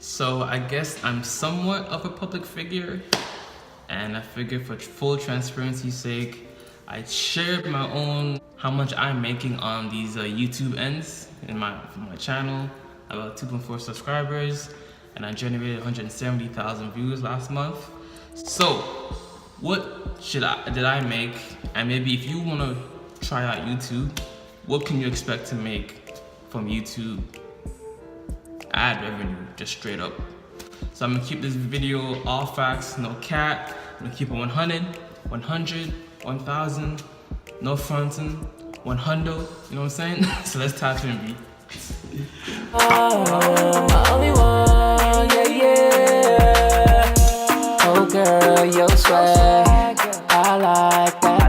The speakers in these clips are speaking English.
So I guess I'm somewhat of a public figure, and I figured for full transparency's sake, I shared my own how much I'm making on these YouTube ends in my channel. About 2.4 subscribers, and I generated 170,000 views last month. So what did I make? And maybe if you want to try out YouTube, what can you expect to make from YouTube ad revenue, just straight up? So I'm gonna keep this video all facts, no cap. I'm gonna keep it 100, 100, 1,000, no fronting, 100, you know what I'm saying? So let's tap in, B. My only one, yeah. Oh girl, your swag, I like that.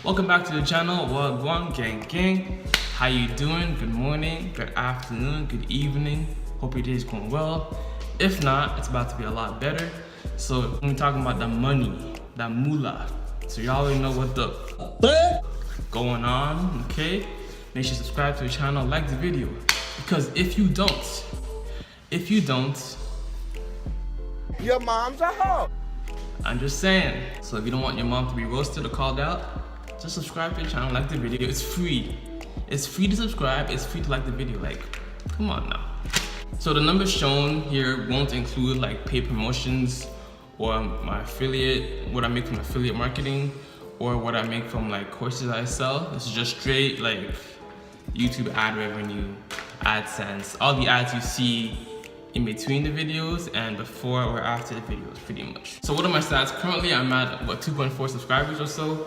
Welcome back to the channel. Wagwan gang. How you doing? Good morning, good afternoon, good evening. Hope your day is going well. If not, it's about to be a lot better. So we're talking about the money, that moolah. So y'all already know what the going on, okay? Make sure you subscribe to the channel, like the video. Because if you don't, your mom's a hoe. I'm just saying. So if you don't want your mom to be roasted or called out, just subscribe to the channel, like the video. It's free. It's free to subscribe, it's free to like the video. Like, come on now. So the numbers shown here won't include like paid promotions or my affiliate, what I make from affiliate marketing, or what I make from like courses I sell. This is just straight like YouTube ad revenue, AdSense, all the ads you see in between the videos and before or after the videos, pretty much. So what are my stats? Currently I'm at what, 2.4 subscribers or so.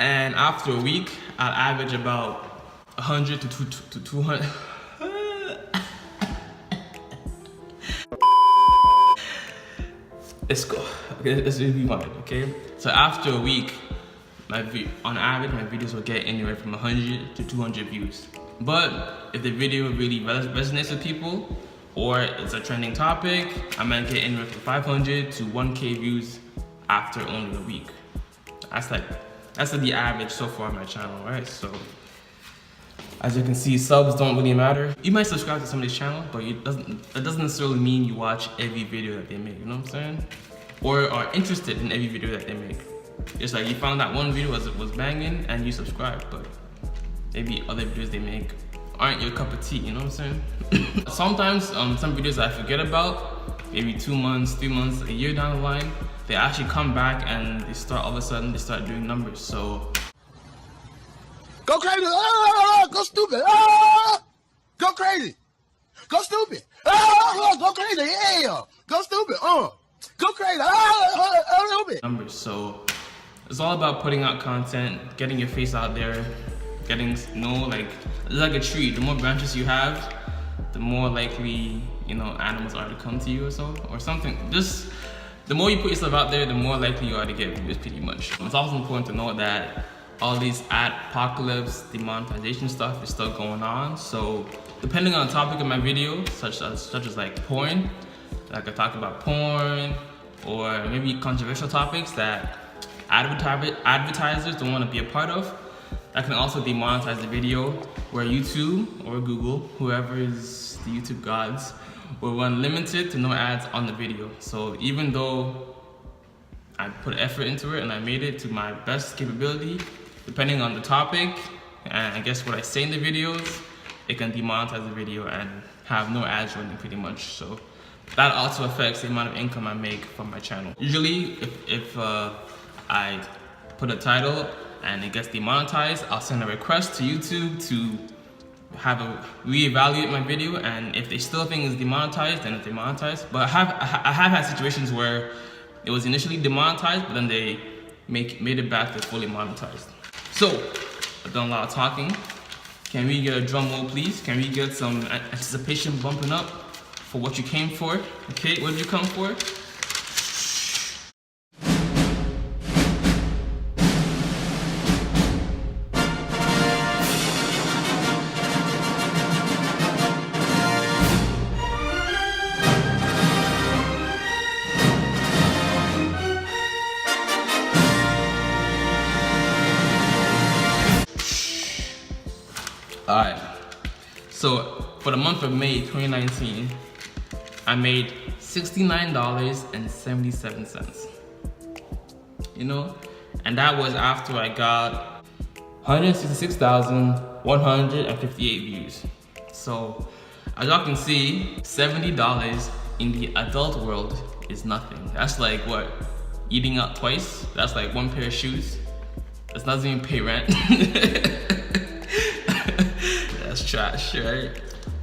And after a week, I'll average about 100 to 200. Let's go. Okay, let's rewind, okay? So after a week, on average, my videos will get anywhere from 100 to 200 views. But if the video really resonates with people, or it's a trending topic, I might get anywhere from 500 to 1K views after only a week. That's the average so far on my channel, right? So as you can see, subs don't really matter. You might subscribe to somebody's channel, but it doesn't necessarily mean you watch every video that they make, you know what I'm saying? Or are interested in every video that they make. It's like you found that one video was banging and you subscribe, but maybe other videos they make aren't your cup of tea, you know what I'm saying? Sometimes some videos I forget about, maybe 2 months, 3 months, a year down the line, they actually come back and all of a sudden they start doing numbers. So Go crazy. Ah, go stupid. Ah, go crazy. Go stupid. Ah, go crazy. Yeah. Go stupid. Go crazy. A little bit. Numbers. So it's all about putting out content, getting your face out there, getting it's like a tree. The more branches you have, the more likely, animals are to come to you or something. Just the more you put yourself out there, the more likely you are to get views, pretty much. It's also important to know that all these apocalypse, demonetization stuff is still going on. So depending on the topic of my video, such as like porn, like I talk about porn, or maybe controversial topics that advertisers don't want to be a part of, that can also demonetize the video, where YouTube or Google, whoever is the YouTube gods, will run limited to no ads on the video. So even though I put effort into it and I made it to my best capability, depending on the topic and I guess what I say in the videos, it can demonetize the video and have no ads running, pretty much. So that also affects the amount of income I make from my channel. Usually if I put a title and it gets demonetized, I'll send a request to YouTube to reevaluate my video, and if they still think it's demonetized, then it's demonetized. But I have had situations where it was initially demonetized, but then they made it back to fully monetized. So, I've done a lot of talking. Can we get a drum roll, please? Can we get some anticipation bumping up for what you came for? Okay, what did you come for? Alright, so for the month of May 2019, I made $69.77. You know, and that was after I got 166,158 views. So as y'all can see, $70 in the adult world is nothing. That's like what? Eating out twice? That's like one pair of shoes. That's not even pay rent. That's trash, right?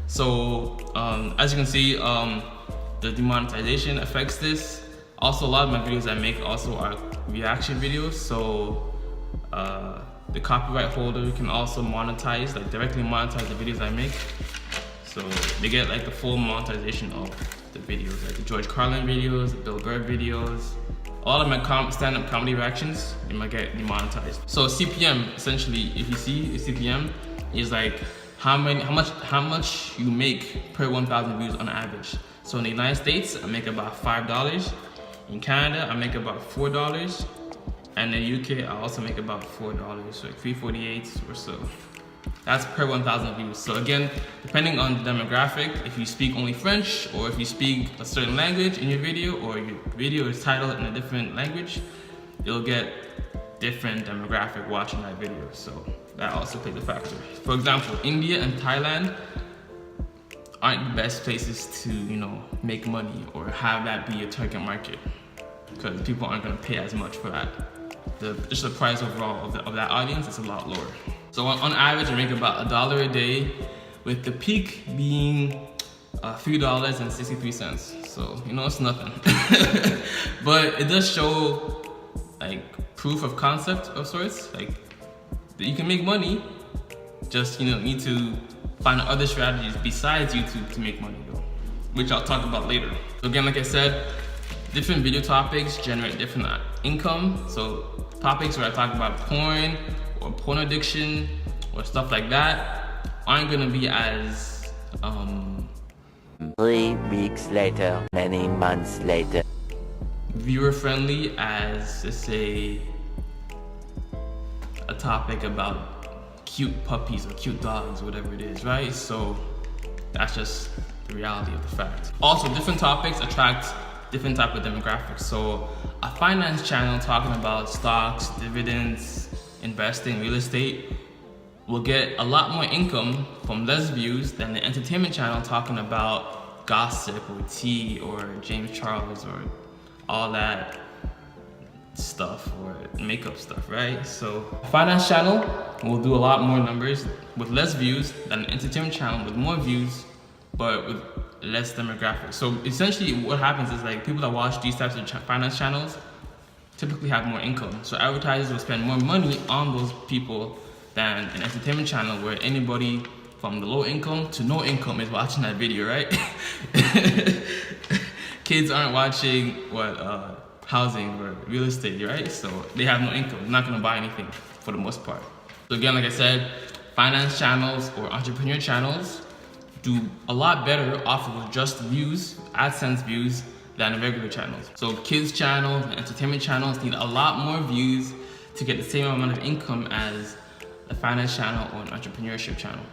So as you can see, the demonetization affects this. Also, a lot of my videos I make also are reaction videos. So the copyright holder can also monetize, like directly monetize the videos I make. So they get like the full monetization of the videos, like the George Carlin videos, the Bill Burr videos. All of my stand-up comedy reactions, you might get demonetized. So CPM, essentially, if you see a CPM, is like how much you make per 1,000 views on average. So in the United States, I make about $5. In Canada, I make about $4. And in the UK, I also make about $4, so like $3.48 or so. That's per 1,000 views. So again, depending on the demographic, if you speak only French, or if you speak a certain language in your video, or your video is titled in a different language, you'll get different demographic watching that video. So that also plays a factor. For example, India and Thailand aren't the best places to, you know, make money or have that be your target market, because people aren't going to pay as much for that. Just the price overall of that audience is a lot lower. So on average, I make about $1 a day, with the peak being $3.63. So, you know, it's nothing. But it does show like proof of concept of sorts, like that you can make money, just, you know, need to find other strategies besides YouTube to make money though, which I'll talk about later. So again, like I said, different video topics generate different income. So topics where I talk about porn or porn addiction or stuff like that aren't gonna be as 3 weeks later, many months later, viewer friendly as, let's say, a topic about cute puppies or cute dogs, whatever it is, right? So that's just the reality of the fact. Also, different topics attract different type of demographics. So a finance channel talking about stocks, dividends, investing, real estate will get a lot more income from less views than the entertainment channel talking about gossip or tea or James Charles or all that stuff or makeup stuff, right? So a finance channel will do a lot more numbers with less views than an entertainment channel with more views but with less demographics. So essentially what happens is, like, people that watch these types of finance channels typically have more income. So advertisers will spend more money on those people than an entertainment channel where anybody from the low income to no income is watching that video, right? Kids aren't watching housing or real estate, right? So they have no income. They're not gonna buy anything for the most part. So again, like I said, finance channels or entrepreneur channels do a lot better off of just views, AdSense views, than regular channels. So kids channels and entertainment channels need a lot more views to get the same amount of income as a finance channel or an entrepreneurship channel.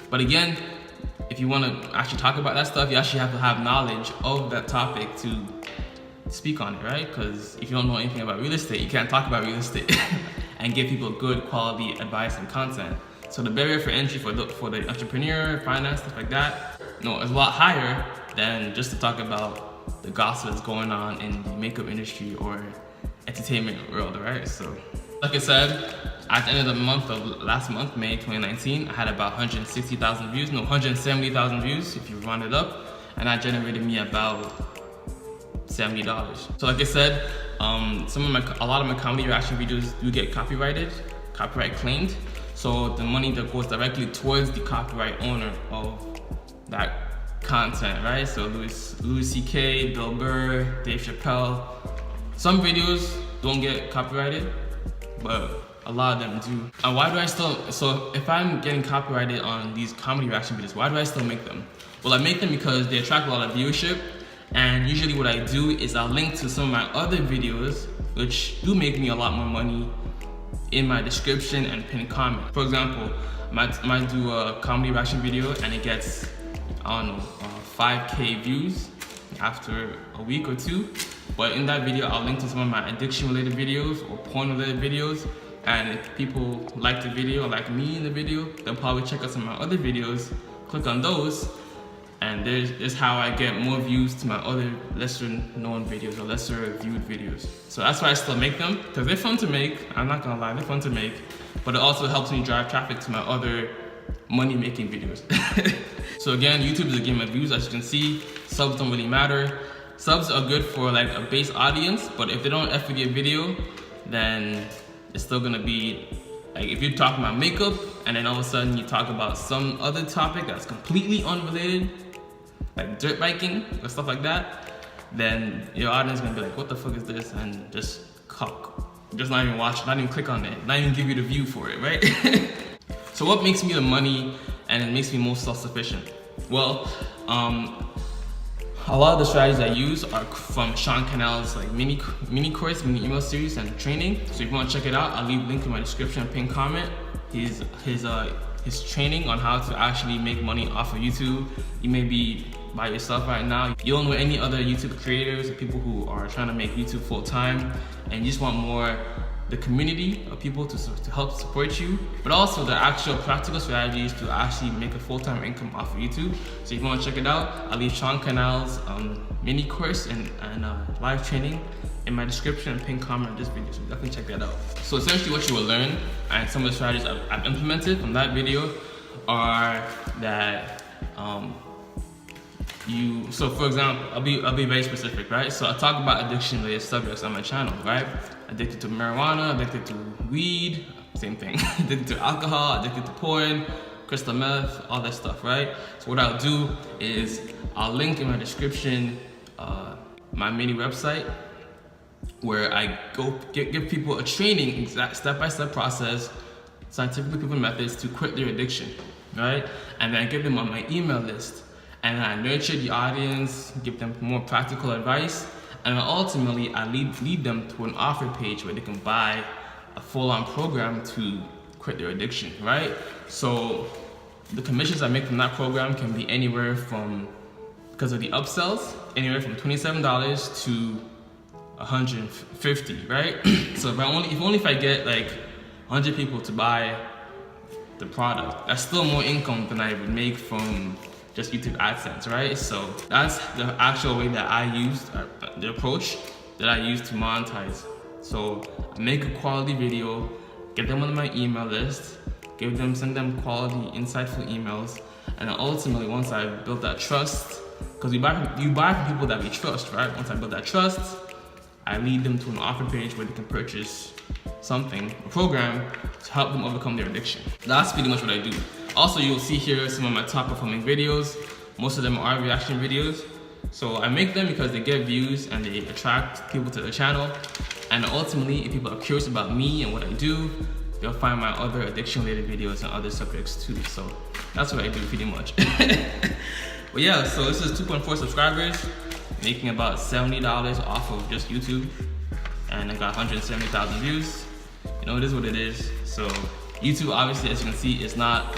But again, if you want to actually talk about that stuff, you actually have to have knowledge of that topic to speak on it, right? Because if you don't know anything about real estate, you can't talk about real estate and give people good quality advice and content. So the barrier for entry for the entrepreneur, finance, stuff like that, is a lot higher than just to talk about the gossip that's going on in the makeup industry or entertainment world, right? So, like I said, at the end of the month of last month, May 2019, I had about 160,000 views, 170,000 views if you round it up, and that generated me about $70. So like I said, a lot of my comedy reaction videos do get copyright claimed. So the money that goes directly towards the copyright owner of that content, right? So Louis C.K., Bill Burr, Dave Chappelle. Some videos don't get copyrighted, but a lot of them do. And why do I still, so if I'm getting copyrighted on these comedy reaction videos, why do I still make them? Well, I make them because they attract a lot of viewership, and usually what I do is I'll link to some of my other videos, which do make me a lot more money, in my description and pinned comment. For example, I might do a comedy reaction video and it gets, I don't know, 5K views after a week or two. But in that video, I'll link to some of my addiction related videos or porn related videos. And if people like the video, like me in the video, they'll probably check out some of my other videos, click on those, and there's how I get more views to my other lesser known videos or lesser viewed videos. So that's why I still make them, because they're fun to make. I'm not gonna lie, they're fun to make, but it also helps me drive traffic to my other money making videos. So again, YouTube is a game of views. As you can see, subs don't really matter. Subs are good for like a base audience, but if they don't F with your video, then it's still gonna be like if you're talking about makeup and then all of a sudden you talk about some other topic that's completely unrelated, like dirt biking or stuff like that, then your audience is gonna be like, what the fuck is this? And just not even watch, not even click on it, not even give you the view for it, right? So what makes me the money and it makes me most self-sufficient? Well, a lot of the strategies I use are from Sean Cannell's like mini course, mini email series and training. So if you want to check it out, I'll leave a link in my description and pinned comment. His training on how to actually make money off of YouTube. You may be by yourself right now. You don't know any other YouTube creators or people who are trying to make YouTube full time, and you just want more the community of people to help support you, but also the actual practical strategies to actually make a full-time income off of YouTube. So if you want to check it out, I'll leave Sean Cannell's mini course and live training in my description and pinned comment on this video, so definitely check that out. So essentially what you will learn and some of the strategies I've implemented from that video are that so for example, I'll be very specific, right? So I talk about addiction related subjects on my channel, right? Addicted to marijuana, addicted to weed, same thing. Addicted to alcohol, addicted to porn, crystal meth, all that stuff, right? So what I'll do is I'll link in my description my mini website where I go give people a training, exact step-by-step process, scientifically proven methods to quit their addiction, right? And then I give them on my email list. And then I nurture the audience, give them more practical advice, and then ultimately I lead them to an offer page where they can buy a full-on program to quit their addiction, right? So the commissions I make from that program can be anywhere from, because of the upsells, anywhere from $27 to $150, right? So if I get like 100 people to buy the product, that's still more income than I would make from just YouTube AdSense, right? So that's the actual way that I used, the approach that I use to monetize. So I make a quality video, get them on my email list, send them quality, insightful emails, and then ultimately once I build that trust, because you buy from people that we trust, right? Once I build that trust, I lead them to an offer page where they can purchase something, a program, to help them overcome their addiction. That's pretty much what I do. Also, you'll see here some of my top performing videos. Most of them are reaction videos. So I make them because they get views and they attract people to the channel. And ultimately, if people are curious about me and what I do, they'll find my other addiction related videos and other subjects too. So that's what I do pretty much. But yeah, so this is 2.4 subscribers, making about $70 off of just YouTube. And I got 170,000 views. You know, it is what it is. So YouTube, obviously, as you can see, is not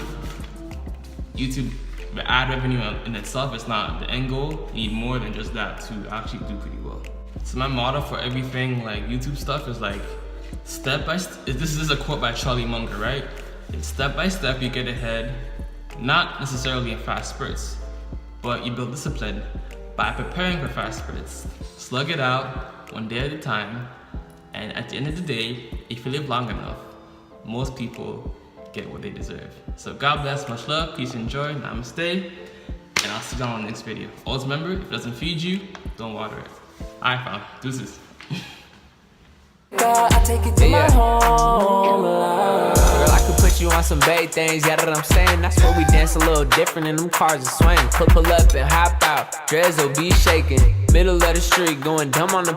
YouTube. The ad revenue in itself is not the end goal. You need more than just that to actually do pretty well. So my motto for everything like YouTube stuff is like step by step. This is a quote by Charlie Munger, right? It's step by step you get ahead, not necessarily in fast spurts, but you build discipline by preparing for fast spurts. Slug it out one day at a time, and at the end of the day, if you live long enough, most people get what they deserve. So God bless, much love, peace and joy, namaste, and I'll see you on the next video. Always remember, if it doesn't feed you, don't water it. Alright fam, deuces. I take it to my home. Girl, I could put you on some babe things, yeah, that I'm saying. That's where we dance a little different and them cars are swing. Pull up and hop out, dreads will be shaking. Middle of the street, going dumb on the